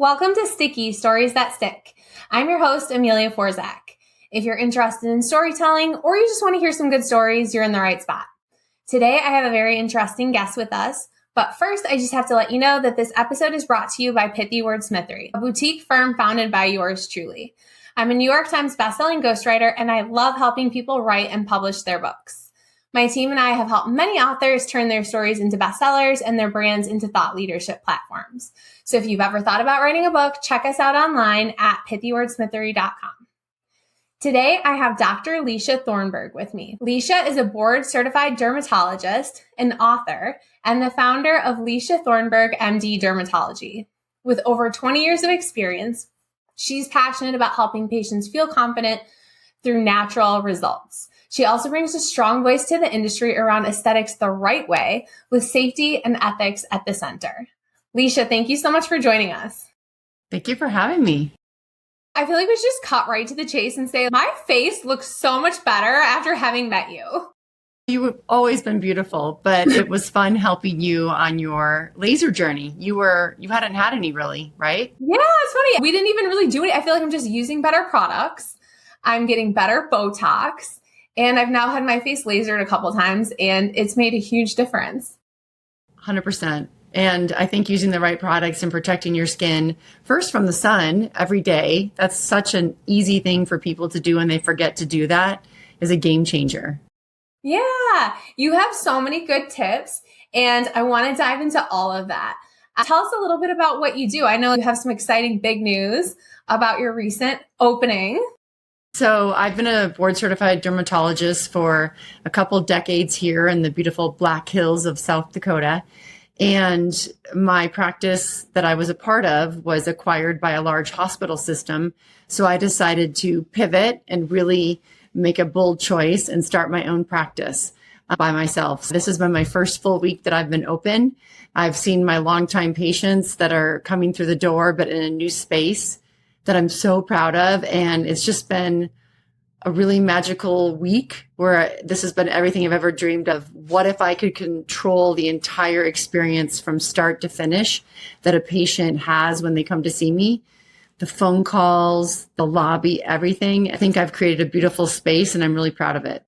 Welcome to Sticky Stories That Stick. I'm your host, Amelia Forzak. If you're interested in storytelling or you just want to hear some good stories, you're in the right spot. Today, I have a very interesting guest with us. But first, I just have to let you know that this episode is brought to you by Pithy Wordsmithery, a boutique firm founded by yours truly. I'm a New York Times bestselling ghostwriter, and I love helping people write and publish their books. My team and I have helped many authors turn their stories into bestsellers and their brands into thought leadership platforms. So if you've ever thought about writing a book, check us out online at pithywordsmithery.com. Today, I have Dr. Lycia Thornburg with me. Lycia is a board-certified dermatologist, an author, and the founder of Lycia Thornburg, MD Dermatology. With over 20 years of experience, she's passionate about helping patients feel confident through natural results. She also brings a strong voice to the industry around aesthetics the right way, with safety and ethics at the center. Lycia, thank you so much for joining us. Thank you for having me. I feel like we should just cut right to the chase and say, my face looks so much better after having met you. You've always been beautiful, but it was fun helping you on your laser journey. You hadn't had any really, right? Yeah, it's funny. We didn't even really do it. I feel like I'm just using better products. I'm getting better Botox. And I've now had my face lasered a couple times, and it's made a huge difference. 100%. And I think using the right products and protecting your skin first from the sun every day, that's such an easy thing for people to do, and they forget to do that, is a game changer. Yeah, you have so many good tips, and I want to dive into all of that. Tell us a little bit about what you do. I know you have some exciting big news about your recent opening. So I've been a board certified dermatologist for a couple decades here in the beautiful Black Hills of South Dakota. And my practice that I was a part of was acquired by a large hospital system. So I decided to pivot and really make a bold choice and start my own practice by myself. This has been my first full week that I've been open. I've seen my longtime patients that are coming through the door, but in a new space that I'm so proud of. And it's just been a really magical week where this has been everything I've ever dreamed of. What if I could control the entire experience from start to finish that a patient has when they come to see me? The phone calls, the lobby, everything. I think I've created a beautiful space and I'm really proud of it.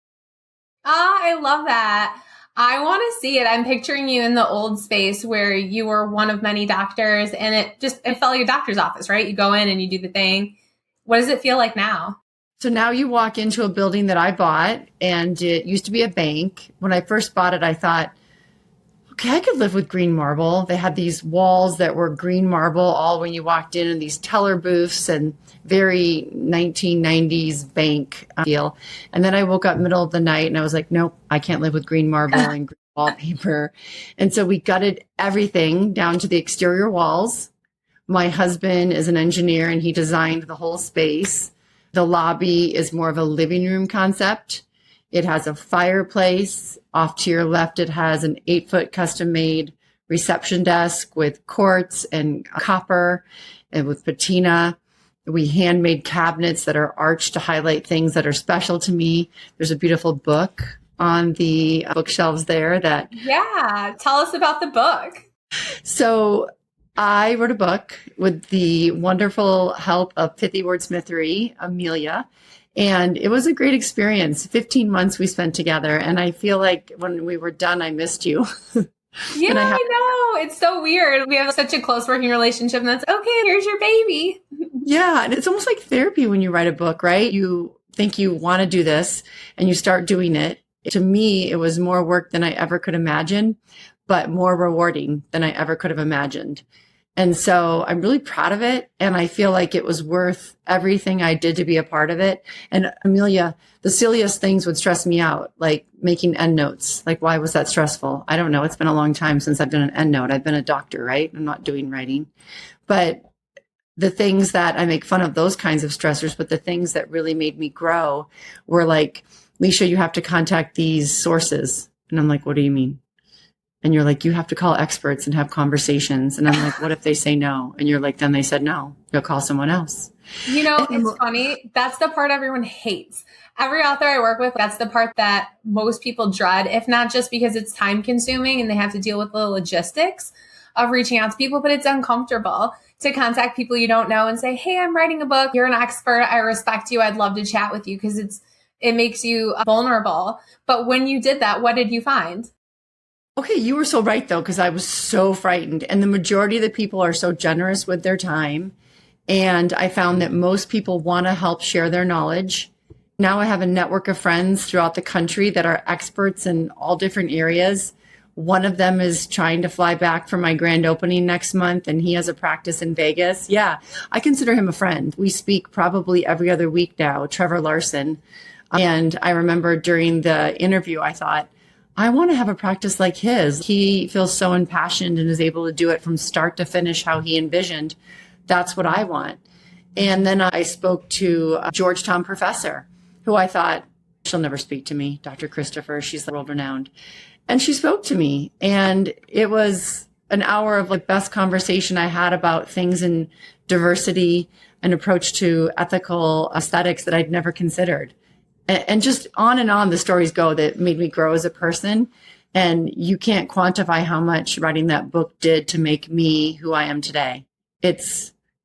I love that. I want to see it. I'm picturing you in the old space where you were one of many doctors, and it felt like a doctor's office, right? You go in and you do the thing. What does it feel like now? So now you walk into a building that I bought, and it used to be a bank. When I first bought it, I thought, okay, I could live with green marble. They had these walls that were green marble all when you walked in, and these teller booths and very 1990s bank feel. And then I woke up middle of the night and I was like, nope, I can't live with green marble and green wallpaper. And so we gutted everything down to the exterior walls. My husband is an engineer and he designed the whole space. The lobby is more of a living room concept. It has a fireplace. Off to your left, it has an 8-foot custom-made reception desk with quartz and copper and with patina. We handmade cabinets that are arched to highlight things that are special to me. There's a beautiful book on the bookshelves there that... Yeah, tell us about the book. So I wrote a book with the wonderful help of Pithy Wordsmithery, Amelia. And it was a great experience. 15 months we spent together. And I feel like when we were done, I missed you. Yeah, I know. It's so weird. We have such a close working relationship. And that's, okay, here's your baby. Yeah. And it's almost like therapy when you write a book, right? You think you want to do this and you start doing it. To me, it was more work than I ever could imagine, but more rewarding than I ever could have imagined. And so I'm really proud of it. And I feel like it was worth everything I did to be a part of it. And Amelia, the silliest things would stress me out, like making endnotes. Like, why was that stressful? I don't know. It's been a long time since I've done an endnote. I've been a doctor, right? I'm not doing writing. But the things that I make fun of, those kinds of stressors, but the things that really made me grow were like, Lycia, you have to contact these sources. And I'm like, what do you mean? And you're like, you have to call experts and have conversations. And I'm like, what if they say no? And you're like, then they said no, you'll call someone else. You know, it's funny. That's the part everyone hates. Every author I work with, that's the part that most people dread, if not just because it's time consuming and they have to deal with the logistics of reaching out to people, but it's uncomfortable. to contact people you don't know and say, hey, I'm writing a book. You're an expert. I respect you. I'd love to chat with you because it makes you vulnerable. But when you did that, what did you find? Okay, you were so right though, because I was so frightened. And the majority of the people are so generous with their time. And I found that most people want to help share their knowledge. Now I have a network of friends throughout the country that are experts in all different areas. One of them is trying to fly back for my grand opening next month, and he has a practice in Vegas. Yeah, I consider him a friend. We speak probably every other week now, Trevor Larson. And I remember during the interview, I thought, I want to have a practice like his. He feels so impassioned and is able to do it from start to finish how he envisioned. That's what I want. And then I spoke to a Georgetown professor who I thought, she'll never speak to me, Dr. Christopher. She's world renowned. And she spoke to me. And it was an hour of like best conversation I had about things in diversity and approach to ethical aesthetics that I'd never considered. And just on and on the stories go that made me grow as a person. And you can't quantify how much writing that book did to make me who I am today. It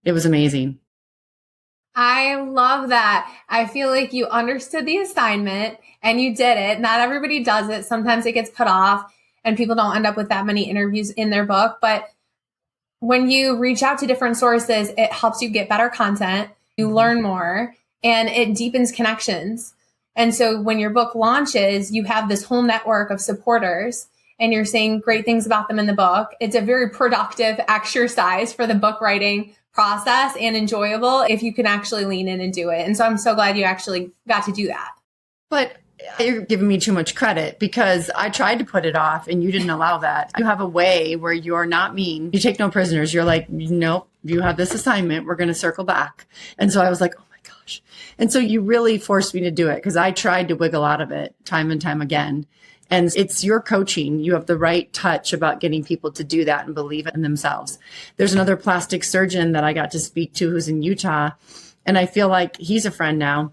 was amazing. I love that. I feel like you understood the assignment and you did it. Not everybody does it. Sometimes it gets put off and people don't end up with that many interviews in their book. But when you reach out to different sources, it helps you get better content, you learn more, and it deepens connections. And so when your book launches, you have this whole network of supporters and you're saying great things about them in the book. It's a very productive exercise for the book writing process and enjoyable if you can actually lean in and do it. And so I'm so glad you actually got to do that. But you're giving me too much credit because I tried to put it off and you didn't allow that. You have a way where you're not mean. You take no prisoners. You're like, nope, you have this assignment. We're going to circle back. And so I was like, oh my gosh. And so you really forced me to do it because I tried to wiggle out of it time and time again. And it's your coaching. You have the right touch about getting people to do that and believe in themselves. There's another plastic surgeon that I got to speak to who's in Utah. And I feel like he's a friend now.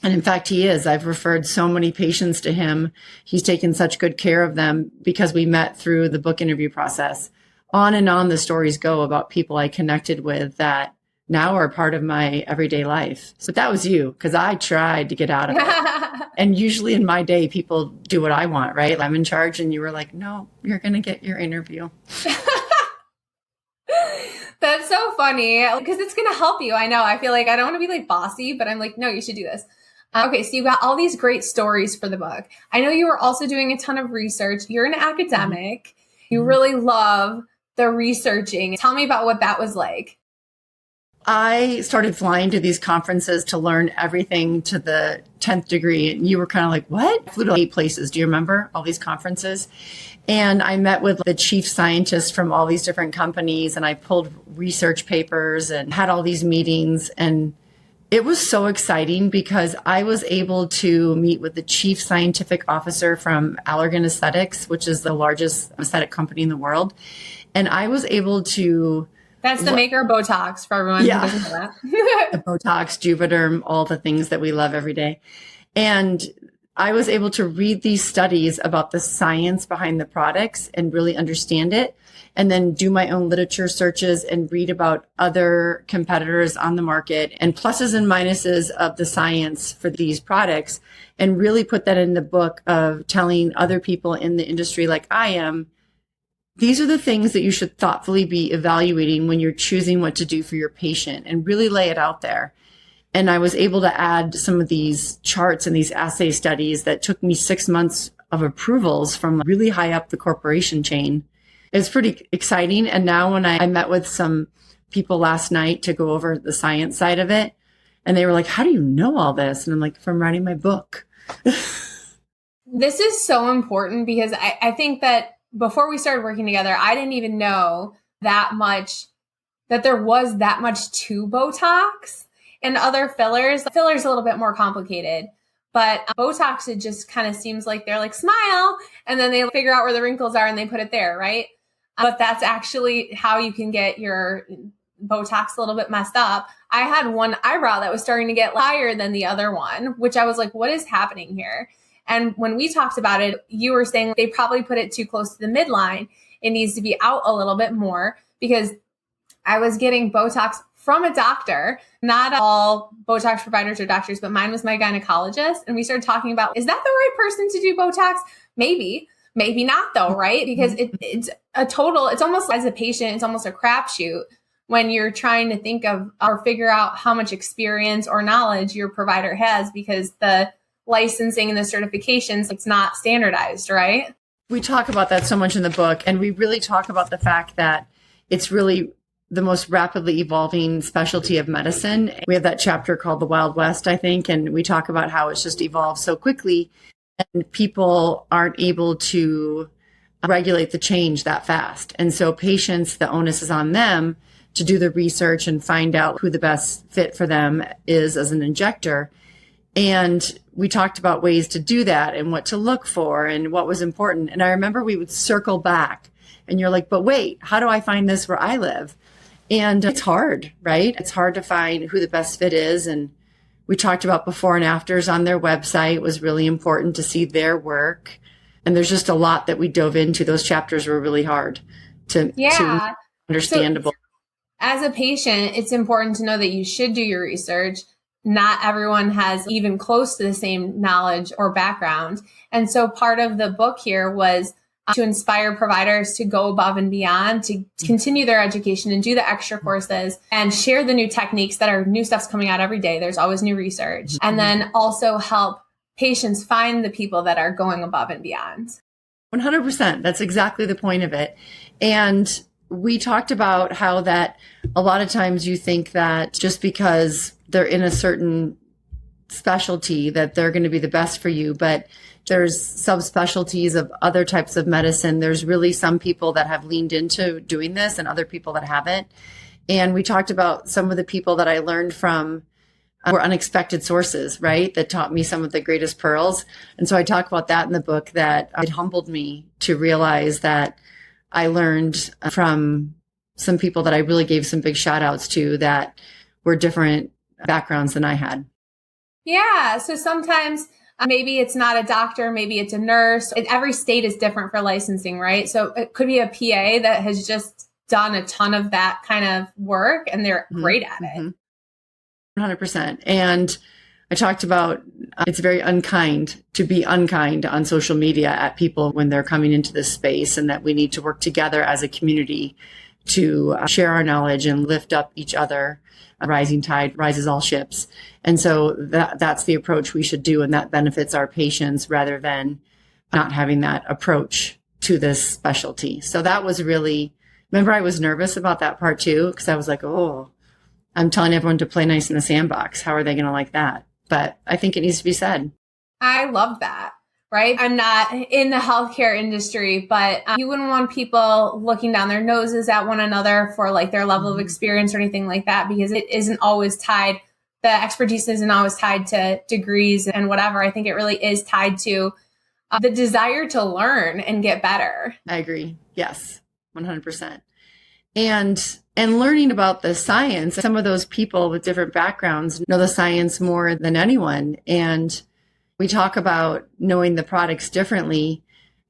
And in fact, he is. I've referred so many patients to him. He's taken such good care of them because we met through the book interview process. On and on the stories go about people I connected with that now are part of my everyday life. So that was you, because I tried to get out of it. And usually in my day, people do what I want, right? I'm in charge. And you were like, no, you're going to get your interview. That's so funny because it's going to help you. I know. I feel like I don't want to be like bossy, but I'm like, no, you should do this. Okay. So you got all these great stories for the book. I know you were also doing a ton of research. You're an academic. You really love the researching. Tell me about what that was like. I started flying to these conferences to learn everything to the 10th degree. And you were kind of like, what? I flew to 8 places. Do you remember all these conferences? And I met with the chief scientists from all these different companies. And I pulled research papers and had all these meetings. And it was so exciting because I was able to meet with the chief scientific officer from Allergan Aesthetics, which is the largest aesthetic company in the world. And I was able to... That's the maker of Botox for everyone who doesn't know that. The Botox, Juvederm, all the things that we love every day. And I was able to read these studies about the science behind the products and really understand it, and then do my own literature searches and read about other competitors on the market and pluses and minuses of the science for these products, and really put that in the book of telling other people in the industry like I am, these are the things that you should thoughtfully be evaluating when you're choosing what to do for your patient, and really lay it out there. And I was able to add some of these charts and these assay studies that took me 6 months of approvals from really high up the corporation chain. It's pretty exciting. And now when I met with some people last night to go over the science side of it, and they were like, how do you know all this? And I'm like, from writing my book. This is so important because I think that before we started working together, I didn't even know that there was that much to Botox and other fillers. Fillers a little bit more complicated, but Botox, it just kind of seems like they're like, smile, and then they figure out where the wrinkles are and they put it there, right? But that's actually how you can get your Botox a little bit messed up. I had one eyebrow that was starting to get higher than the other one, which I was like, what is happening here? And when we talked about it, you were saying they probably put it too close to the midline. It needs to be out a little bit more because I was getting Botox from a doctor. Not all Botox providers are doctors, but mine was my gynecologist. And we started talking about, is that the right person to do Botox? Maybe, maybe not though, right? Because it's almost as a patient, it's almost a crapshoot when you're trying to think of or figure out how much experience or knowledge your provider has, because the licensing and the certifications, it's not standardized, right? We talk about that so much in the book, and we really talk about the fact that it's really the most rapidly evolving specialty of medicine. We have that chapter called The Wild West, I think, and we talk about how it's just evolved so quickly and people aren't able to regulate the change that fast. And so patients, the onus is on them to do the research and find out who the best fit for them is as an injector. And we talked about ways to do that and what to look for and what was important. And I remember we would circle back and you're like, but wait, how do I find this where I live? And it's hard, right? It's hard to find who the best fit is. And we talked about before and afters on their website. It was really important to see their work. And there's just a lot that we dove into. Those chapters were really hard to understandable. So, as a patient, it's important to know that you should do your research. Not everyone has even close to the same knowledge or background. And so part of the book here was to inspire providers to go above and beyond, to continue their education and do the extra courses and share the new techniques that are new stuff's coming out every day. There's always new research. And then also help patients find the people that are going above and beyond. 100%. That's exactly the point of it. And we talked about how that a lot of times you think that just because they're in a certain specialty that they're going to be the best for you, but there's subspecialties of other types of medicine. There's really some people that have leaned into doing this and other people that haven't. And we talked about some of the people that I learned from were unexpected sources, right? That taught me some of the greatest pearls. And so I talk about that in the book, that it humbled me to realize that I learned from some people that I really gave some big shout outs to that were different backgrounds than I had. Yeah. So sometimes maybe it's not a doctor, maybe it's a nurse. Every state is different for licensing, right? So it could be a PA that has just done a ton of that kind of work and they're great at it. 100%. And I talked about it's very unkind to be unkind on social media at people when they're coming into this space, and that we need to work together as a community to share our knowledge and lift up each other. A rising tide rises all ships. And so that's the approach we should do. And that benefits our patients rather than not having that approach to this specialty. So that was really, remember, I was nervous about that part too, because I was like, oh, I'm telling everyone to play nice in the sandbox. How are they going to like that? But I think it needs to be said. I love that, right? I'm not in the healthcare industry, but you wouldn't want people looking down their noses at one another for like their level of experience or anything like that, because it isn't always tied. The expertise isn't always tied to degrees and whatever. I think it really is tied to the desire to learn and get better. I agree. Yes, 100%. And learning about the science, some of those people with different backgrounds know the science more than anyone. And we talk about knowing the products differently.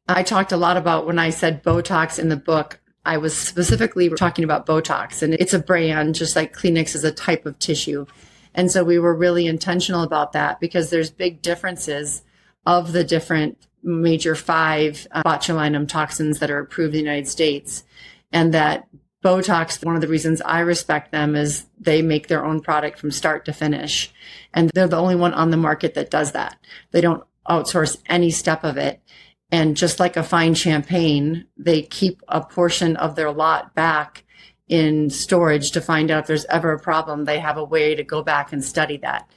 I talked a lot about when I said Botox in the book, I was specifically talking about Botox, and it's a brand, just like Kleenex is a type of tissue. And so we were really intentional about that because there's big differences of the different major 5 botulinum toxins that are approved in the United States. And that Botox, one of the reasons I respect them is they make their own product from start to finish. And they're the only one on the market that does that. They don't outsource any step of it. And just like a fine champagne, they keep a portion of their lot back in storage to find out if there's ever a problem. They have a way to go back and study that.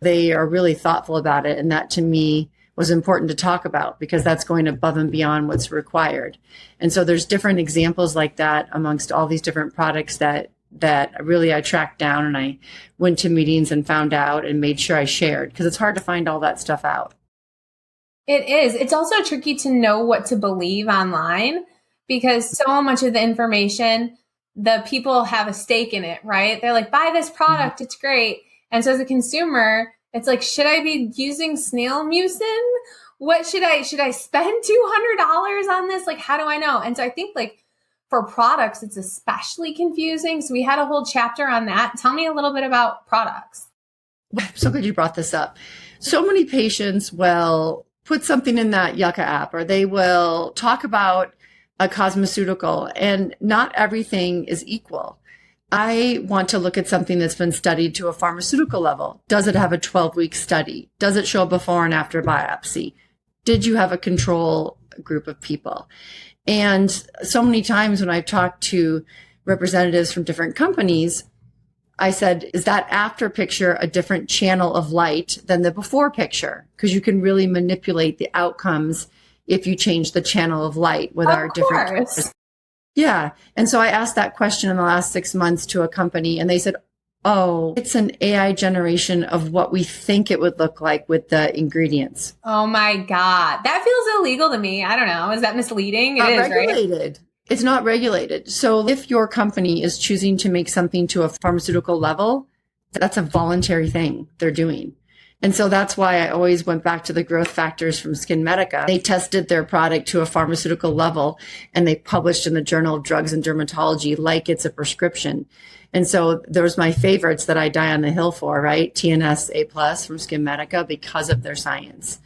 They are really thoughtful about it. And that to me was important to talk about because that's going above and beyond what's required. And so there's different examples like that amongst all these different products that really I tracked down, and I went to meetings and found out and made sure I shared, because it's hard to find all that stuff out. It is. It's also tricky to know what to believe online because so much of the information, the people have a stake in it, right? They're like, buy this product, it's great. And so as a consumer, it's like, should I be using snail mucin? What should I spend $200 on this? Like, how do I know? And so I think like for products, it's especially confusing. So we had a whole chapter on that. Tell me a little bit about products. I'm so glad you brought this up. So many patients will put something in that Yucca app, or they will talk about a cosmeceutical, and not everything is equal. I want to look at something that's been studied to a pharmaceutical level. Does it have a 12-week study? Does it show a before and after biopsy? Did you have a control group of people? And so many times when I've talked to representatives from different companies, I said, is that after picture a different channel of light than the before picture? Because you can really manipulate the outcomes if you change the channel of light with our different cameras. Yeah. And so I asked that question in the last 6 months to a company, and they said, oh, it's an AI generation of what we think it would look like with the ingredients. Oh my God. That feels illegal to me. I don't know. Is that misleading? It Not is, regulated. Right? It's not regulated. So if your company is choosing to make something to a pharmaceutical level, that's a voluntary thing they're doing. And so that's why I always went back to the growth factors from SkinMedica. They tested their product to a pharmaceutical level, and they published in the Journal of Drugs and Dermatology like it's a prescription. And so there's my favorites that I die on the hill for, right? TNS A+ from SkinMedica, because of their science.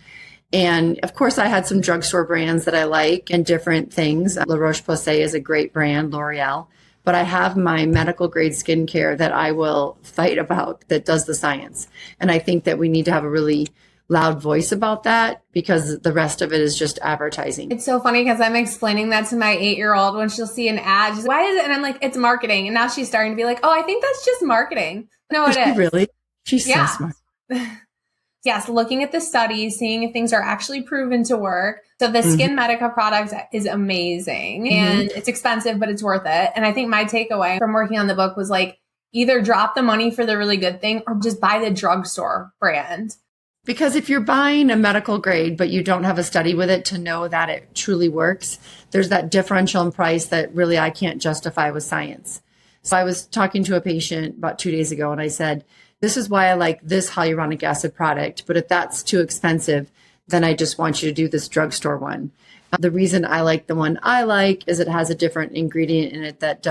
And of course, I had some drugstore brands that I like and different things. La Roche-Posay is a great brand, L'Oreal. But I have my medical grade skincare that I will fight about, that does the science. And I think that we need to have a really loud voice about that, because the rest of it is just advertising. It's so funny because I'm explaining that to my 8-year-old when she'll see an ad. She's like, why is it? And I'm like, it's marketing. And now she's starting to be like, oh, I think that's just marketing. No, it is. Really? She's so smart. Yes, looking at the studies, seeing if things are actually proven to work. So the SkinMedica product is amazing, and it's expensive, but it's worth it. And I think my takeaway from working on the book was like, either drop the money for the really good thing or just buy the drugstore brand. Because if you're buying a medical grade, but you don't have a study with it to know that it truly works, there's that differential in price that really I can't justify with science. So I was talking to a patient about 2 days ago, and I said, this is why I like this hyaluronic acid product, but if that's too expensive, then I just want you to do this drugstore one. The reason I like the one I like is it has a different ingredient in it that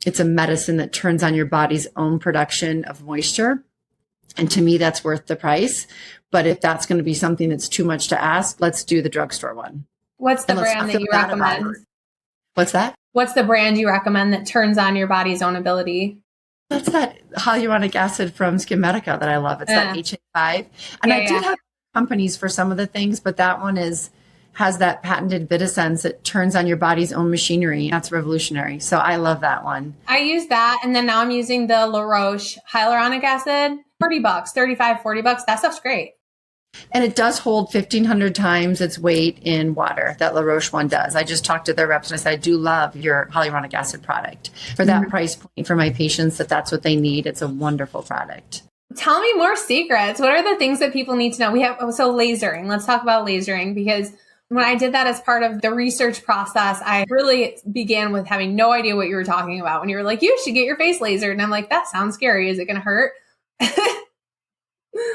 it's a medicine that turns on your body's own production of moisture. And to me, that's worth the price. But if that's going to be something that's too much to ask, let's do the drugstore one. What's the brand that you recommend? What's that? What's the brand you recommend that turns on your body's own ability? That's that hyaluronic acid from SkinMedica that I love. It's that HA5. And I did have companies for some of the things, but that one has that patented Vitasense that turns on your body's own machinery. That's revolutionary. So I love that one. I use that. And then now I'm using the La Roche hyaluronic acid. $40, $35, $40. That stuff's great. And it does hold 1,500 times its weight in water. That La Roche one does. I just talked to their reps and I said, I do love your hyaluronic acid product. For that price point for my patients, that's what they need. It's a wonderful product. Tell me more secrets. What are the things that people need to know? So lasering. Let's talk about lasering, because when I did that as part of the research process, I really began with having no idea what you were talking about. When you were like, you should get your face lasered. And I'm like, that sounds scary. Is it going to hurt?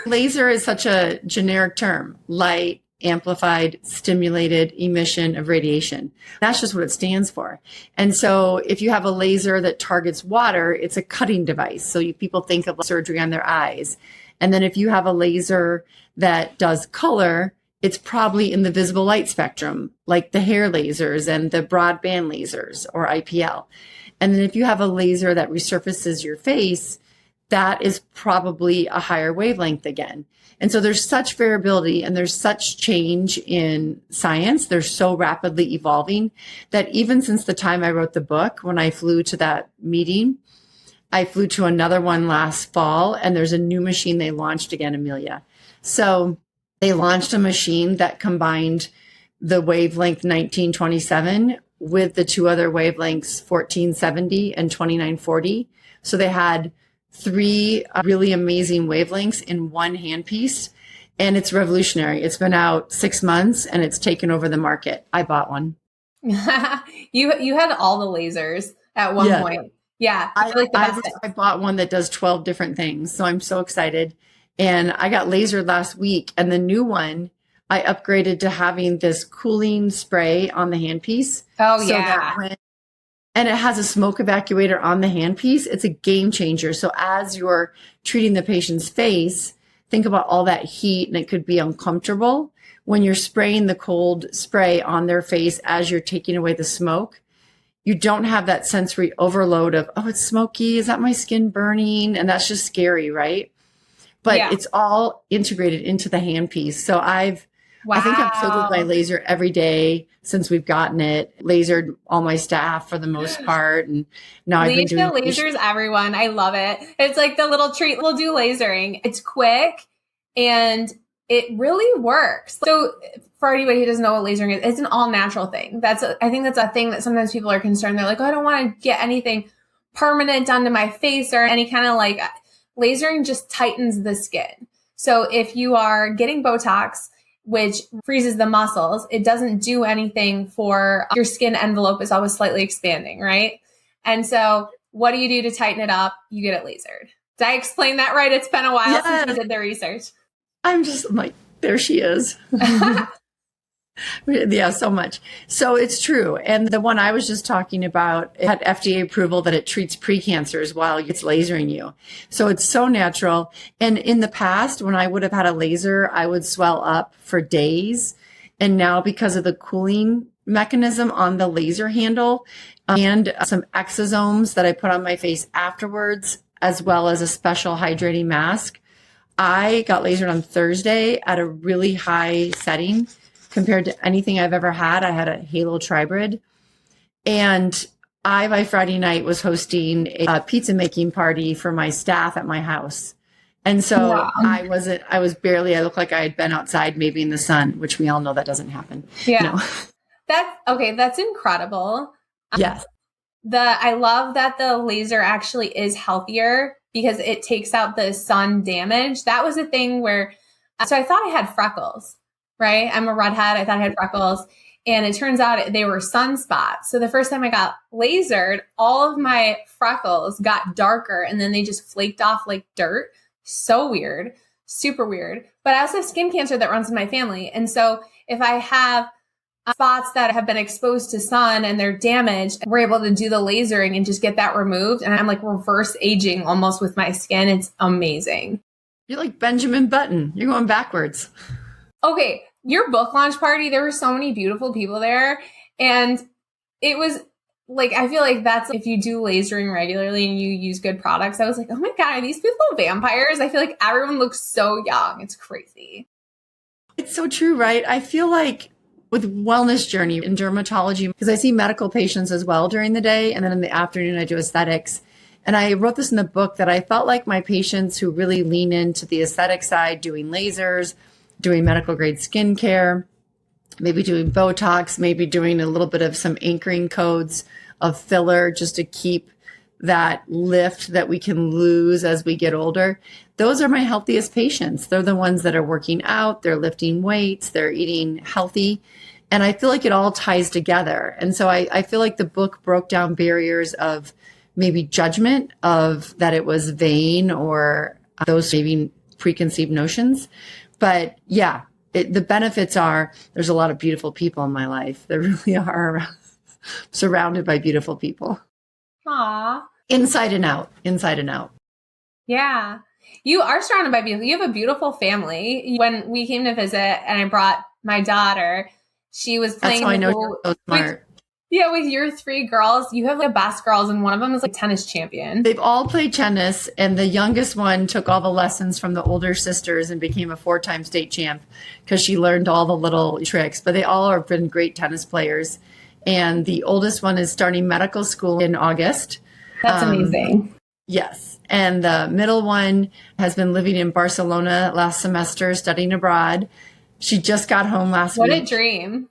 Laser is such a generic term. Light, amplified, stimulated emission of radiation. That's just what it stands for. And so if you have a laser that targets water, it's a cutting device. So people think of surgery on their eyes. And then if you have a laser that does color, it's probably in the visible light spectrum, like the hair lasers and the broadband lasers or IPL. And then if you have a laser that resurfaces your face, that is probably a higher wavelength again. And so there's such variability and there's such change in science. They're so rapidly evolving that even since the time I wrote the book, when I flew to that meeting, I flew to another one last fall, and there's a new machine they launched again, Amelia. So they launched a machine that combined the wavelength 1927 with the two other wavelengths, 1470 and 2940. So they had 3 really amazing wavelengths in one handpiece, and it's revolutionary. It's been out 6 months and it's taken over the market. I bought one. You had all the lasers at one point. Yeah. I bought one that does 12 different things. So I'm so excited. And I got lasered last week, and the new one, I upgraded to having this cooling spray on the handpiece. Oh, so that when And it has a smoke evacuator on the handpiece. It's a game changer. So as you're treating the patient's face, think about all that heat, and it could be uncomfortable. When you're spraying the cold spray on their face as you're taking away the smoke, you don't have that sensory overload of, oh, it's smoky. Is that my skin burning? And that's just scary, right? But it's all integrated into the handpiece. So I think I've played with my laser every day since we've gotten it. Lasered all my staff for the most part. And now I've been doing lasers everyone. I love it. It's like the little treat. We'll do lasering. It's quick and it really works. So for anybody who doesn't know what lasering is, it's an all natural thing. I think that's a thing that sometimes people are concerned. They're like, oh, I don't want to get anything permanent done to my face or any kind of like lasering just tightens the skin. So if you are getting Botox, which freezes the muscles, it doesn't do anything for your skin envelope is always slightly expanding, right? And so what do you do to tighten it up? You get it lasered. Did I explain that right? It's been a while since we did the research. I'm like, there she is. Yeah, so much. So it's true. And the one I was just talking about, it had FDA approval that it treats precancers while it's lasering you. So it's so natural. And in the past, when I would have had a laser, I would swell up for days. And now because of the cooling mechanism on the laser handle and some exosomes that I put on my face afterwards, as well as a special hydrating mask, I got lasered on Thursday at a really high setting compared to anything I've ever had. I had a halo tribrid, and by Friday night was hosting a pizza making party for my staff at my house. And so I looked like I had been outside maybe in the sun, which we all know that doesn't happen. Yeah. That's incredible. Yes. I love that the laser actually is healthier because it takes out the sun damage. That was a thing where, so I thought I had freckles. Right? I'm a redhead. I thought I had freckles. And it turns out they were sunspots. So the first time I got lasered, all of my freckles got darker and then they just flaked off like dirt. So weird. Super weird. But I also have skin cancer that runs in my family. And so if I have spots that have been exposed to sun and they're damaged, we're able to do the lasering and just get that removed. And I'm like reverse aging almost with my skin. It's amazing. You're like Benjamin Button. You're going backwards. Okay. Your book launch party, there were so many beautiful people there. And it was like, I feel like that's if you do lasering regularly and you use good products. I was like, oh my God, are these people vampires? I feel like everyone looks so young. It's crazy. It's so true, right? I feel like with Wellness Journey in dermatology, because I see medical patients as well during the day. And then in the afternoon, I do aesthetics. And I wrote this in the book that I felt like my patients who really lean into the aesthetic side, doing lasers, doing medical grade skincare, maybe doing Botox, maybe doing a little bit of some anchoring codes of filler just to keep that lift that we can lose as we get older. Those are my healthiest patients. They're the ones that are working out, they're lifting weights, they're eating healthy. And I feel like it all ties together. And so I feel like the book broke down barriers of maybe judgment of that it was vain or those maybe preconceived notions. But yeah, the benefits are there's a lot of beautiful people in my life. There really are surrounded by beautiful people. Aww. Inside and out, inside and out. Yeah. You are surrounded by beautiful. You have a beautiful family. When we came to visit and I brought my daughter, she was playing. That's how I know you're so smart. With your 3 girls, you have the best girls, and one of them is like tennis champion. They've all played tennis, and the youngest one took all the lessons from the older sisters and became a 4-time state champ because she learned all the little tricks. But they all have been great tennis players. And the oldest one is starting medical school in August. That's amazing. Yes. And the middle one has been living in Barcelona last semester, studying abroad. She just got home last week. What a dream.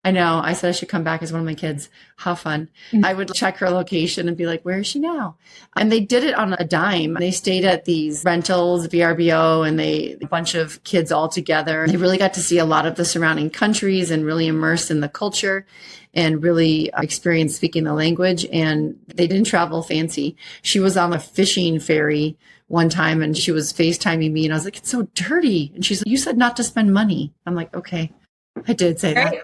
I know. I said I should come back as one of my kids. How fun. I would check her location and be like, where is she now? And they did it on a dime. They stayed at these rentals, VRBO, and a bunch of kids all together. They really got to see a lot of the surrounding countries and really immersed in the culture and really experience speaking the language. And they didn't travel fancy. She was on a fishing ferry one time and she was FaceTiming me and I was like, it's so dirty. And she's like, you said not to spend money. I'm like, okay, I did say that.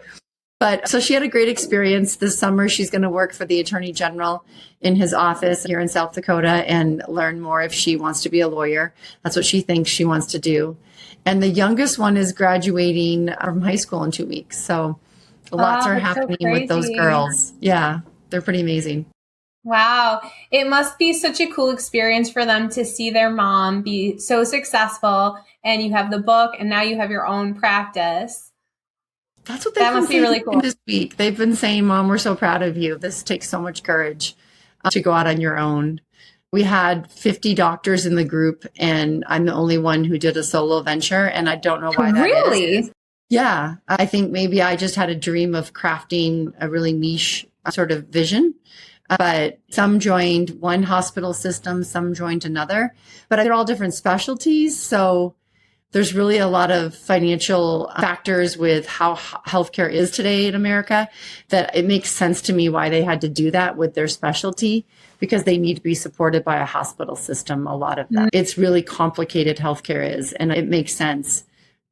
But so she had a great experience this summer. She's going to work for the Attorney General in his office here in South Dakota and learn more if she wants to be a lawyer. That's what she thinks she wants to do. And the youngest one is graduating from high school in 2 weeks. So lots are happening with those girls. Yeah, they're pretty amazing. Wow. It must be such a cool experience for them to see their mom be so successful, and you have the book and now you have your own practice. That's what that must be really cool. This week, they've been saying, "Mom, we're so proud of you. This takes so much courage to go out on your own." We had 50 doctors in the group, and I'm the only one who did a solo venture, and I don't know why that is. Really? Yeah, I think maybe I just had a dream of crafting a really niche sort of vision. But some joined one hospital system, some joined another, but they're all different specialties. So there's really a lot of financial factors with how healthcare is today in America that it makes sense to me why they had to do that with their specialty, because they need to be supported by a hospital system, a lot of them. It's really complicated, healthcare is, and it makes sense.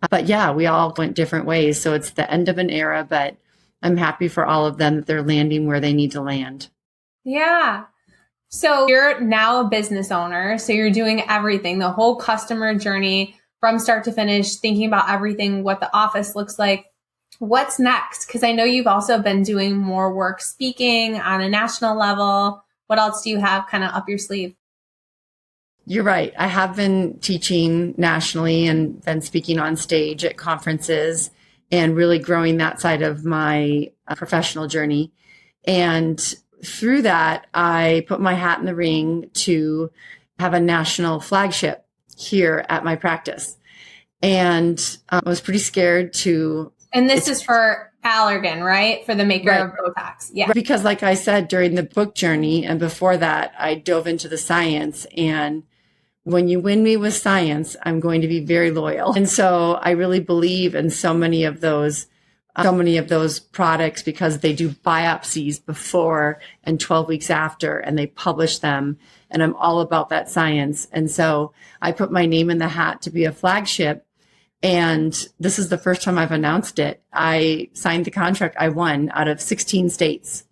But yeah, we all went different ways. So it's the end of an era, but I'm happy for all of them that they're landing where they need to land. Yeah. So you're now a business owner. So you're doing everything, the whole customer journey from start to finish, thinking about everything, what the office looks like. What's next? Because I know you've also been doing more work speaking on a national level. What else do you have kind of up your sleeve? You're right. I have been teaching nationally and then speaking on stage at conferences and really growing that side of my professional journey. And through that, I put my hat in the ring to have a national flagship here at my practice. And I was pretty scared to. And this is for Allergan, right? For the maker of Botox. Yeah. Because like I said, during the book journey and before that, I dove into the science. And when you win me with science, I'm going to be very loyal. And so I really believe in so many of those products because they do biopsies before and 12 weeks after, and they publish them. And I'm all about that science. And so I put my name in the hat to be a flagship. And this is the first time I've announced it. I signed the contract. I won out of 16 states.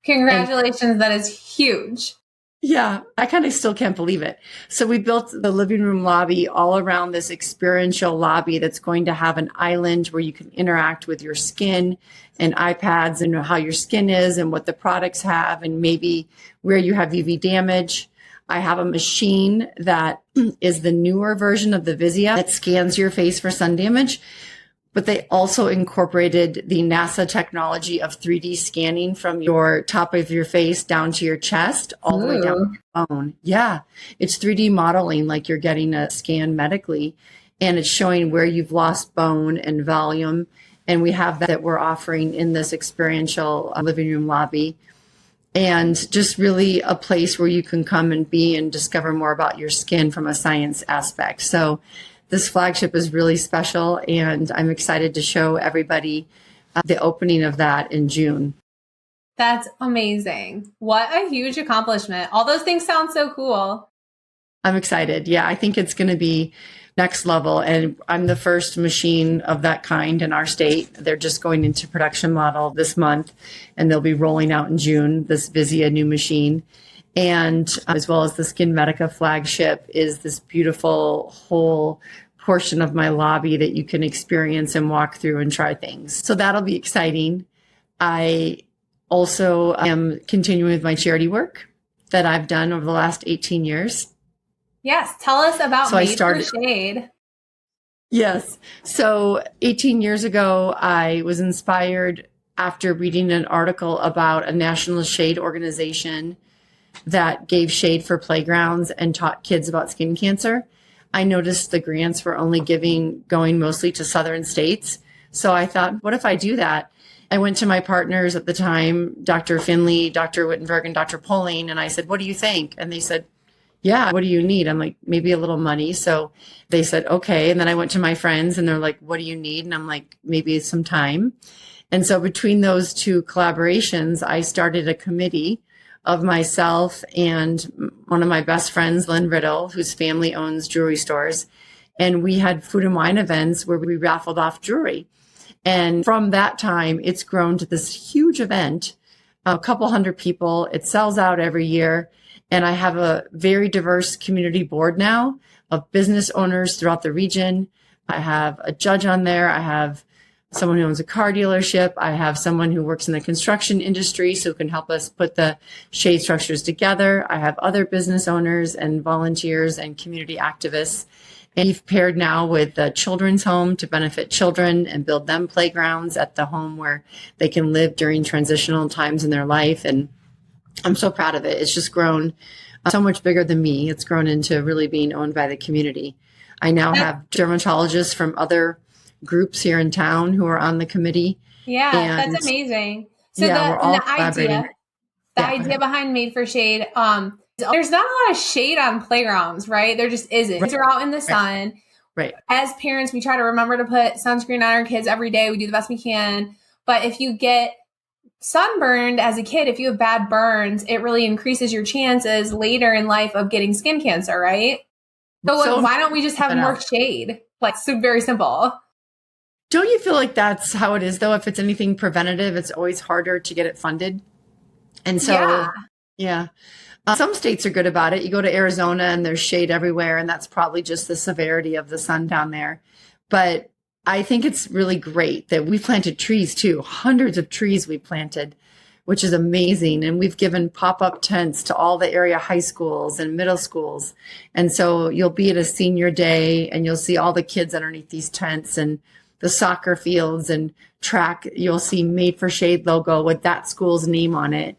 Congratulations. That is huge. Yeah, I kind of still can't believe it. So we built the living room lobby all around this experiential lobby that's going to have an island where you can interact with your skin and iPads and how your skin is and what the products have and maybe where you have UV damage. I have a machine that is the newer version of the Vizia that scans your face for sun damage. But they also incorporated the NASA technology of 3D scanning from your top of your face down to your chest, all the way down to your bone. Yeah, it's 3D modeling like you're getting a scan medically, and it's showing where you've lost bone and volume. And we have that we're offering in this experiential living room lobby. And just really a place where you can come and be and discover more about your skin from a science aspect. So this flagship is really special, and I'm excited to show everybody the opening of that in June. That's amazing. What a huge accomplishment. All those things sound so cool. I'm excited. Yeah, I think it's going to be next level. And I'm the first machine of that kind in our state. They're just going into production model this month, and they'll be rolling out in June, this Vizia new machine. And as well as the Skin Medica flagship is this beautiful whole portion of my lobby that you can experience and walk through and try things. So that'll be exciting. I also am continuing with my charity work that I've done over the last 18 years. Yes. Tell us about Made for Shade. Yes. So 18 years ago, I was inspired after reading an article about a national shade organization that gave shade for playgrounds and taught kids about skin cancer. I noticed the grants were only going mostly to southern states. So I thought, what if I do that? I went to my partners at the time, Dr. Finley, Dr. Wittenberg, and Dr. Poling, and I said, what do you think? And they said, yeah, what do you need? I'm like, maybe a little money. So they said, okay. And then I went to my friends and they're like, what do you need? And I'm like, maybe some time. And so between those two collaborations, I started a committee of myself and one of my best friends, Lynn Riddle, whose family owns jewelry stores. And we had food and wine events where we raffled off jewelry. And from that time, it's grown to this huge event, a couple hundred people. It sells out every year. And I have a very diverse community board now of business owners throughout the region. I have a judge on there. I have someone who owns a car dealership. I have someone who works in the construction industry, so can help us put the shade structures together. I have other business owners and volunteers and community activists. And we've paired now with a children's home to benefit children and build them playgrounds at the home where they can live during transitional times in their life. And I'm so proud of it. It's just grown so much bigger than me. It's grown into really being owned by the community. I now have dermatologists from other groups here in town who are on the committee. Yeah, that's amazing. So yeah, we're all the idea behind Made for Shade, there's not a lot of shade on playgrounds, right? There just isn't. Kids are out in the sun. Right. As parents, we try to remember to put sunscreen on our kids every day. We do the best we can. But if you get sunburned as a kid, if you have bad burns, it really increases your chances later in life of getting skin cancer, right? So why don't we just have more shade? Like, so very simple. Don't you feel like that's how it is, though? If it's anything preventative, it's always harder to get it funded. And so, yeah. Some states are good about it. You go to Arizona and there's shade everywhere, and that's probably just the severity of the sun down there. But I think it's really great that we planted trees too. Hundreds of trees we planted, which is amazing. And we've given pop-up tents to all the area high schools and middle schools. And so you'll be at a senior day and you'll see all the kids underneath these tents, and the soccer fields and track. You'll see Made for Shade logo with that school's name on it.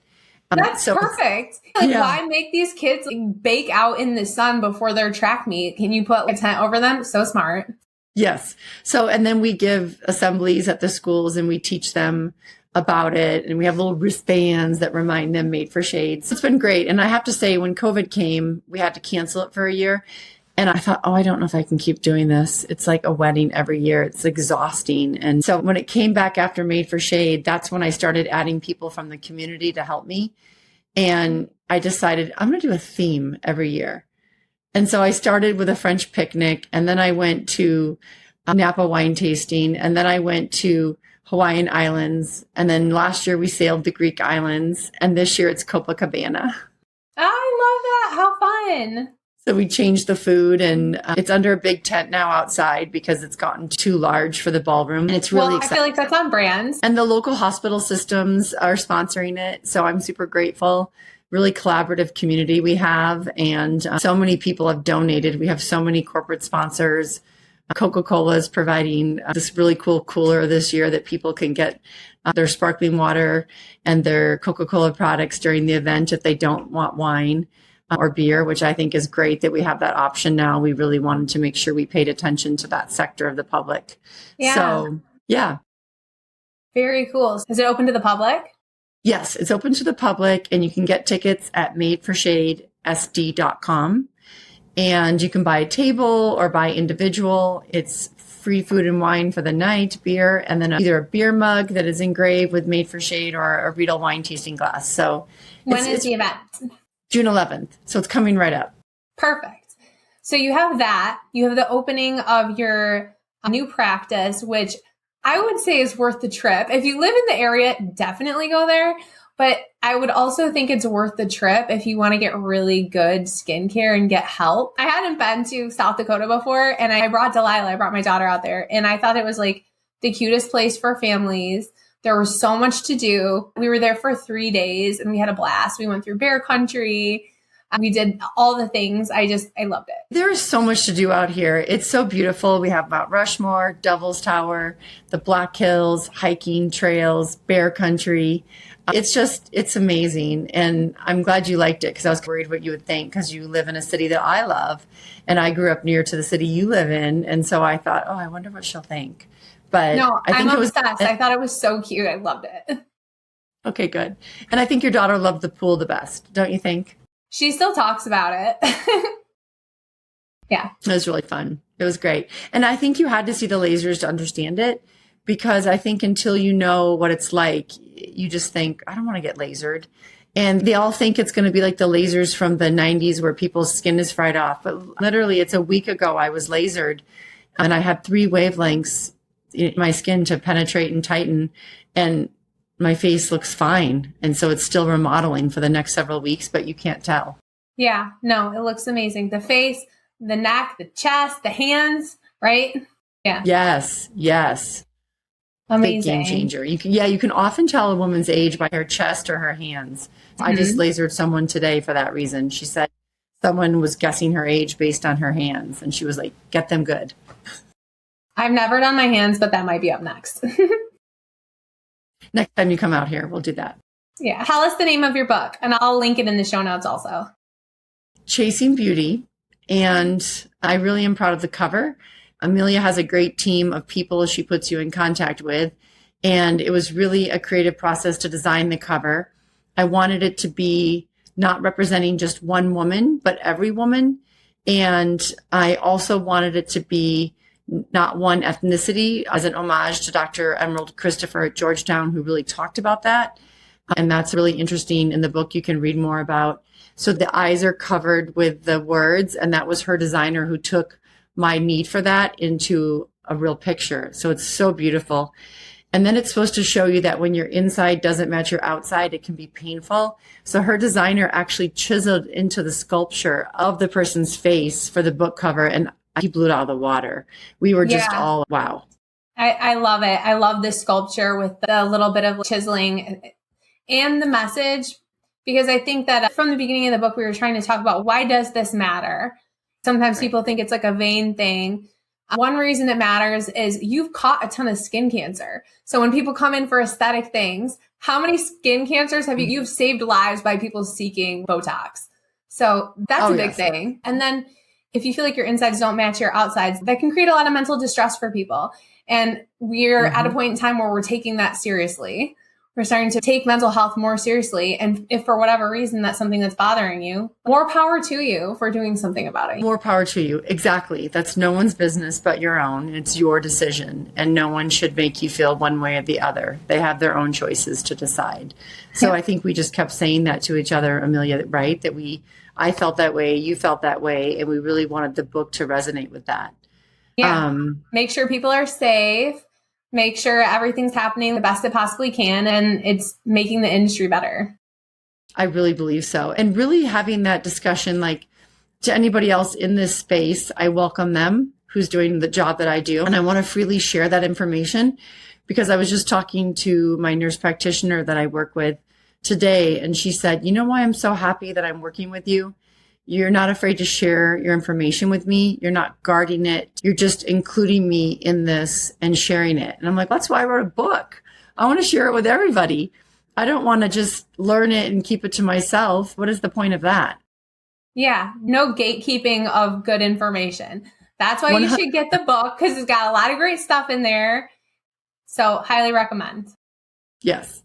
That's perfect. Why make these kids bake out in the sun before their track meet? Can you put a tent over them? So smart. Yes. So, and then we give assemblies at the schools and we teach them about it. And we have little wristbands that remind them Made for Shade. So it's been great. And I have to say, when COVID came, we had to cancel it for a year. And I thought, I don't know if I can keep doing this. It's like a wedding every year. It's exhausting. And so when it came back after Made for Shade, that's when I started adding people from the community to help me. And I decided I'm going to do a theme every year. And so I started with a French picnic, and then I went to Napa wine tasting, and then I went to Hawaiian Islands. And then last year we sailed the Greek islands, and this year it's Copacabana. I love that. How fun. So we changed the food, and it's under a big tent now outside because it's gotten too large for the ballroom. And it's really exciting. I feel like that's on brand. And the local hospital systems are sponsoring it. So I'm super grateful. Really collaborative community we have. And so many people have donated. We have so many corporate sponsors. Coca-Cola is providing this really cool cooler this year that people can get their sparkling water and their Coca-Cola products during the event if they don't want wine or beer, which I think is great that we have that option now. We really wanted to make sure we paid attention to that sector of the public. Yeah. So, yeah. Very cool. Is it open to the public? Yes, it's open to the public, and you can get tickets at madeforshadesd.com. And you can buy a table or buy individual. It's free food and wine for the night, beer, and then either a beer mug that is engraved with Made for Shade or a Riedel wine tasting glass. So when is the event? June 11th. So it's coming right up. Perfect. So you have that. You have the opening of your new practice, which I would say is worth the trip. If you live in the area, definitely go there. But I would also think it's worth the trip if you want to get really good skincare and get help. I hadn't been to South Dakota before, and I brought Delilah. I brought my daughter out there, and I thought it was like the cutest place for families. There was so much to do. We were there for 3 days, and we had a blast. We went through bear country. We did all the things. I loved it. There is so much to do out here. It's so beautiful. We have Mount Rushmore, Devil's Tower, the Black Hills, hiking trails, bear country. It's amazing. And I'm glad you liked it because I was worried what you would think because you live in a city that I love. And I grew up near to the city you live in. And so I thought, I wonder what she'll think. But no, I'm obsessed. I thought it was so cute. I loved it. Okay, good. And I think your daughter loved the pool the best, don't you think? She still talks about it. Yeah. It was really fun. It was great. And I think you had to see the lasers to understand it because I think until you know what it's like, you just think, I don't want to get lasered. And they all think it's going to be like the lasers from the 90s where people's skin is fried off. But literally, it's a week ago I was lasered and I had 3 wavelengths my skin to penetrate and tighten, and my face looks fine. And so it's still remodeling for the next several weeks, but you can't tell. Yeah, no, it looks amazing. The face, the neck, the chest, the hands, right? Yeah. Yes. Big Amazing. game changer. You can often tell a woman's age by her chest or her hands. I just lasered someone today for that reason. She said someone was guessing her age based on her hands, and she was like, get them good. I've never done my hands, but that might be up next. Next time you come out here, we'll do that. Yeah. Tell us the name of your book, and I'll link it in the show notes also. Chasing Beauty. And I really am proud of the cover. Amelia has a great team of people she puts you in contact with. And it was really a creative process to design the cover. I wanted it to be not representing just one woman, but every woman. And I also wanted it to be not one ethnicity, as an homage to Dr. Emerald Christopher at Georgetown, who really talked about that. And that's really interesting. In the book, you can read more about. So the eyes are covered with the words, and that was her designer who took my need for that into a real picture. So it's so beautiful. And then it's supposed to show you that when your inside doesn't match your outside, it can be painful. So her designer actually chiseled into the sculpture of the person's face for the book cover, and he blew it out of the water. We were just all, wow. I love it. I love this sculpture with the little bit of chiseling and the message, because I think that from the beginning of the book, we were trying to talk about, why does this matter? Sometimes people think it's like a vain thing. One reason it matters is you've caught a ton of skin cancer. So when people come in for aesthetic things, how many skin cancers have you've saved lives by people seeking Botox? So that's a big thing. And then if you feel like your insides don't match your outsides, that can create a lot of mental distress for people. And we're at a point in time where we're taking that seriously. We're starting to take mental health more seriously. And if for whatever reason that's something that's bothering you, more power to you for doing something about it. More power to you. Exactly. That's no one's business but your own. It's your decision. And no one should make you feel one way or the other. They have their own choices to decide. So I think we just kept saying that to each other, Amelia, right? That I felt that way, you felt that way. And we really wanted the book to resonate with that. Yeah. Make sure people are safe. Make sure everything's happening the best it possibly can, and it's making the industry better. I really believe so. And really having that discussion, like, to anybody else in this space, I welcome them who's doing the job that I do. And I want to freely share that information, because I was just talking to my nurse practitioner that I work with today. And she said, you know why I'm so happy that I'm working with you? You're not afraid to share your information with me. You're not guarding it. You're just including me in this and sharing it. And I'm like, that's why I wrote a book. I want to share it with everybody. I don't want to just learn it and keep it to myself. What is the point of that? Yeah, no gatekeeping of good information. That's why you should get the book, because it's got a lot of great stuff in there. So highly recommend. Yes.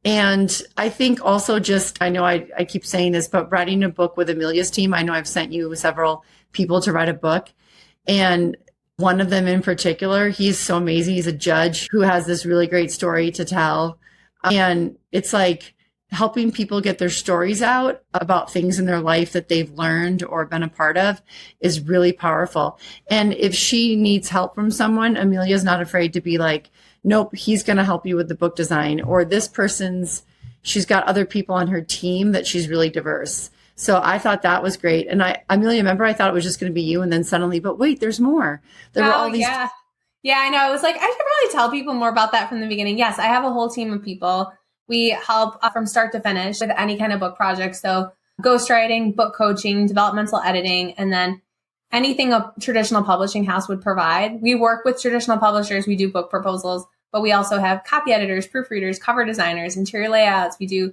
And I think also I know I keep saying this, but writing a book with Amelia's team, I know I've sent you several people to write a book. And one of them in particular, he's so amazing. He's a judge who has this really great story to tell. And it's like helping people get their stories out about things in their life that they've learned or been a part of is really powerful. And if she needs help from someone, Amelia's not afraid to be like, nope, he's going to help you with the book design, or she's got other people on her team that she's really diverse. So I thought that was great. And Amelia, remember, I thought it was just going to be you. And then suddenly, but wait, there's more. There were all these. Yeah. Yeah, I know. I was like, I should probably tell people more about that from the beginning. Yes, I have a whole team of people. We help from start to finish with any kind of book project. So ghostwriting, book coaching, developmental editing, and then anything a traditional publishing house would provide. We work with traditional publishers. We do book proposals, but we also have copy editors, proofreaders, cover designers, interior layouts. We do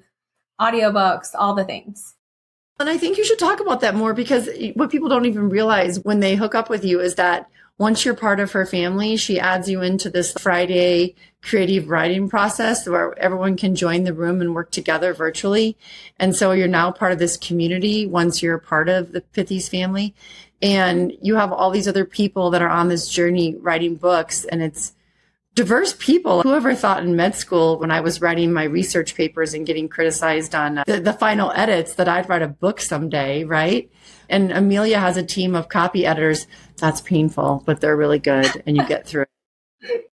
audiobooks, all the things. And I think you should talk about that more, because what people don't even realize when they hook up with you is that once you're part of her family, she adds you into this Friday creative writing process where everyone can join the room and work together virtually. And so you're now part of this community once you're part of the Pithy's family. And you have all these other people that are on this journey writing books, and it's diverse people. Whoever thought in med school, when I was writing my research papers and getting criticized on the final edits, that I'd write a book someday, right? And Amelia has a team of copy editors. That's painful, but they're really good, and you get through it.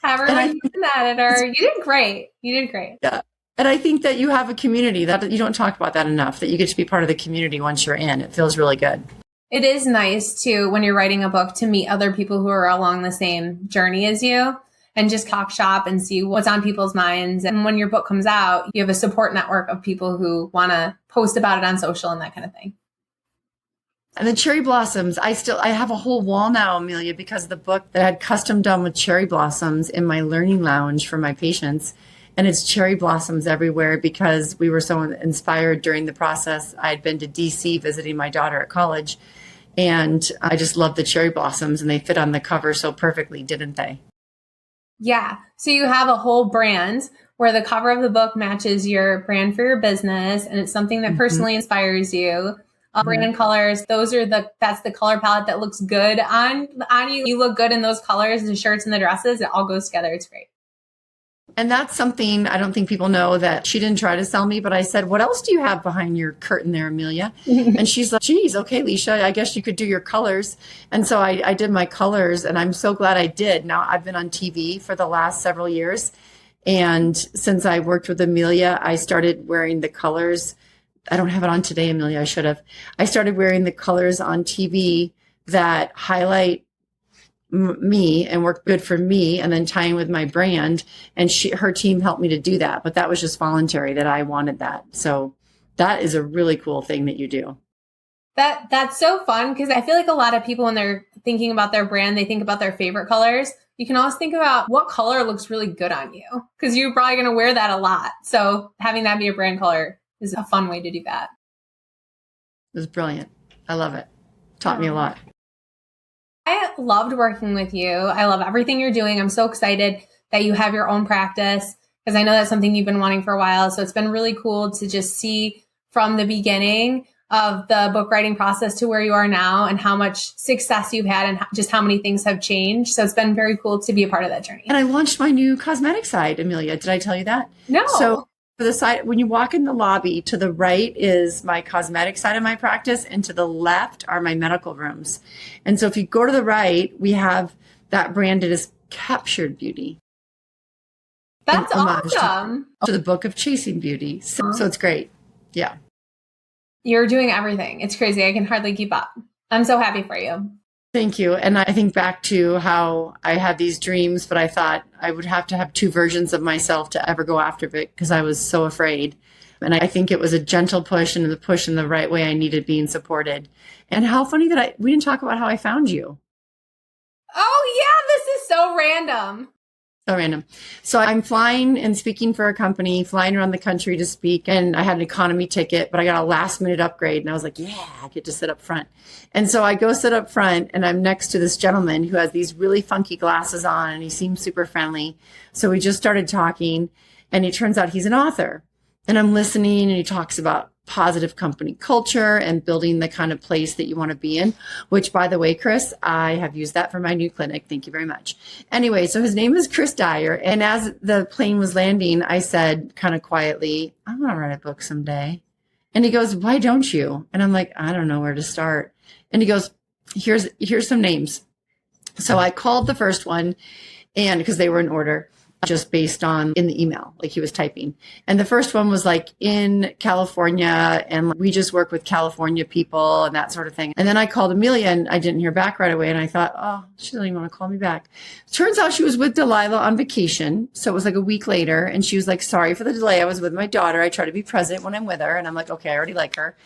Everyone needs an editor. You did great. You did great. Yeah. And I think that you have a community that you don't talk about that enough, that you get to be part of the community once you're in. It feels really good. It is nice too, when you're writing a book, to meet other people who are along the same journey as you and just talk shop and see what's on people's minds. And when your book comes out, you have a support network of people who want to post about it on social and that kind of thing. And the cherry blossoms, I have a whole wall now, Amelia, because of the book that I had custom done with cherry blossoms in my learning lounge for my patients. And it's cherry blossoms everywhere because we were so inspired during the process. I had been to DC visiting my daughter at college, and I just love the cherry blossoms, and they fit on the cover so perfectly, didn't they? Yeah. So you have a whole brand where the cover of the book matches your brand for your business, and it's something that personally inspires you. Brand colors, that's the color palette that looks good on you. You look good in those colors, the shirts and the dresses. It all goes together. It's great. And that's something I don't think people know, that she didn't try to sell me, but I said, what else do you have behind your curtain there, Amelia? And she's like, geez, okay, Lycia, I guess you could do your colors. And so I did my colors, and I'm so glad I did. Now I've been on TV for the last several years. And since I worked with Amelia, I started wearing the colors. I don't have it on today, Amelia. I should have. I started wearing the colors on TV that highlight me and work good for me, and then tying with my brand. And her team helped me to do that. But that was just voluntary, that I wanted that. So that is a really cool thing that you do. That's so fun, because I feel like a lot of people, when they're thinking about their brand, they think about their favorite colors. You can also think about what color looks really good on you, because you're probably going to wear that a lot. So having that be a brand color is a fun way to do that. It was brilliant. I love it. Taught me a lot. I loved working with you. I love everything you're doing. I'm so excited that you have your own practice, because I know that's something you've been wanting for a while. So it's been really cool to just see from the beginning of the book writing process to where you are now, and how much success you've had, and just how many things have changed. So it's been very cool to be a part of that journey. And I launched my new cosmetic side, Amelia. Did I tell you that? No. So for the side, when you walk in the lobby, to the right is my cosmetic side of my practice, and to the left are my medical rooms. And so if you go to the right, we have that branded as Captured Beauty. That's awesome. To the book of Chasing Beauty. So it's great. Yeah. You're doing everything. It's crazy. I can hardly keep up. I'm so happy for you. Thank you. And I think back to how I had these dreams, but I thought I would have to have two versions of myself to ever go after it, because I was so afraid. And I think it was a gentle push, and the push in the right way I needed, being supported. And how funny that we didn't talk about how I found you. Oh yeah, this is so random. So random. So I'm flying and speaking for a company, flying around the country to speak. And I had an economy ticket, but I got a last minute upgrade. And I was like, yeah, I get to sit up front. And so I go sit up front, and I'm next to this gentleman who has these really funky glasses on, and he seems super friendly. So we just started talking, and it turns out he's an author. And I'm listening, and he talks about positive company culture and building the kind of place that you want to be in, which, by the way, Chris, I have used that for my new clinic. Thank you very much. Anyway, so his name is Chris Dyer. And as the plane was landing, I said kind of quietly, I want to write a book someday. And he goes, why don't you? And I'm like, I don't know where to start. And he goes, here's some names. So I called the first one, and because they were in order, just based on in the email, like he was typing. And the first one was like, in California, and we just work with California people and that sort of thing. And then I called Amelia, and I didn't hear back right away. And I thought, oh, she doesn't even want to call me back. Turns out she was with Delilah on vacation. So it was like a week later. And she was like, sorry for the delay. I was with my daughter. I try to be present when I'm with her. And I'm like, okay, I already like her.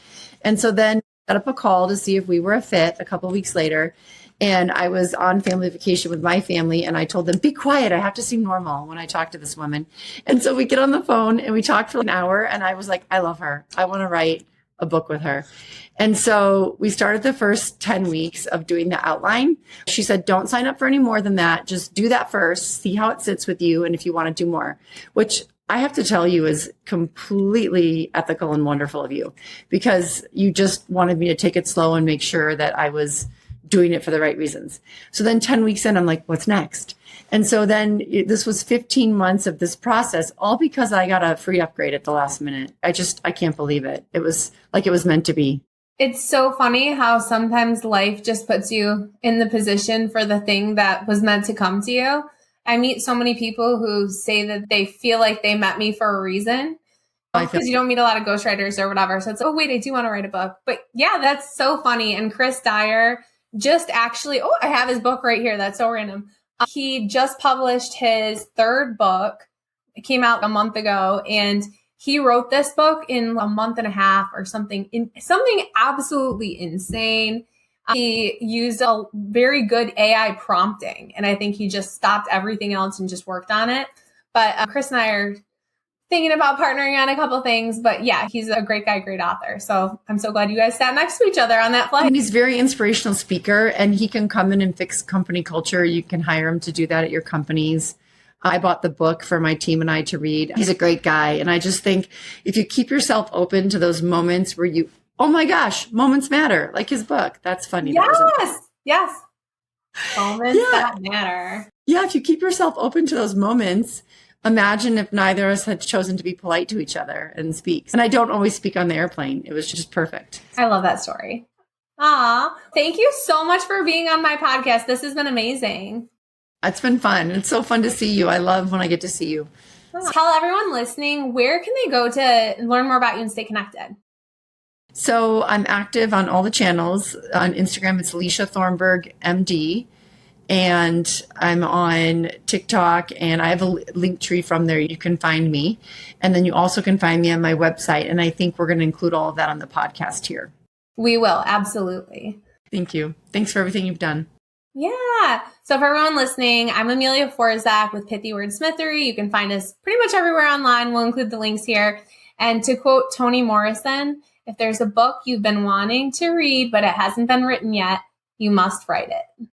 And so then set up a call to see if we were a fit a couple of weeks later. And I was on family vacation with my family, and I told them, be quiet. I have to seem normal when I talk to this woman. And so we get on the phone, and we talked for an hour, and I was like, I love her. I want to write a book with her. And so we started the first 10 weeks of doing the outline. She said, don't sign up for any more than that. Just do that first, see how it sits with you, and if you want to do more, which I have to tell you is completely ethical and wonderful of you, because you just wanted me to take it slow and make sure that I was doing it for the right reasons. So then 10 weeks in, I'm like, what's next? And so then this was 15 months of this process, all because I got a free upgrade at the last minute. I can't believe it. It was like it was meant to be. It's so funny how sometimes life just puts you in the position for the thing that was meant to come to you. I meet so many people who say that they feel like they met me for a reason. Because you don't meet a lot of ghostwriters or whatever. So it's, oh, wait, I do want to write a book. But yeah, that's so funny. And Chris Dyer just actually, I have his book right here. That's so random. He just published his third book. It came out a month ago. And he wrote this book in a month and a half or something, something absolutely insane. He used a very good AI prompting. And I think he just stopped everything else and just worked on it. But Chris and I are thinking about partnering on a couple things, but yeah, he's a great guy, great author. So I'm so glad you guys sat next to each other on that flight. And he's a very inspirational speaker, and he can come in and fix company culture. You can hire him to do that at your companies. I bought the book for my team and I to read. He's a great guy. And I just think if you keep yourself open to those moments where you, oh my gosh, moments matter, like his book. That's funny. Yes. Moments that matter. Yeah. If you keep yourself open to those moments, imagine if neither of us had chosen to be polite to each other and speak. And I don't always speak on the airplane. It was just perfect. I love that story. Thank you so much for being on my podcast. This has been amazing. It's been fun. It's so fun to see you. I love when I get to see you. Tell everyone listening, where can they go to learn more about you and stay connected? So I'm active on all the channels. On Instagram, it's Lycia Thornburg, MD. And I'm on TikTok, and I have a link tree from there. You can find me. And then you also can find me on my website. And I think we're going to include all of that on the podcast here. We will. Absolutely. Thank you. Thanks for everything you've done. Yeah. So for everyone listening, I'm Amelia Forzak with Pithy Wordsmithery. You can find us pretty much everywhere online. We'll include the links here. And to quote Toni Morrison, if there's a book you've been wanting to read, but it hasn't been written yet, you must write it.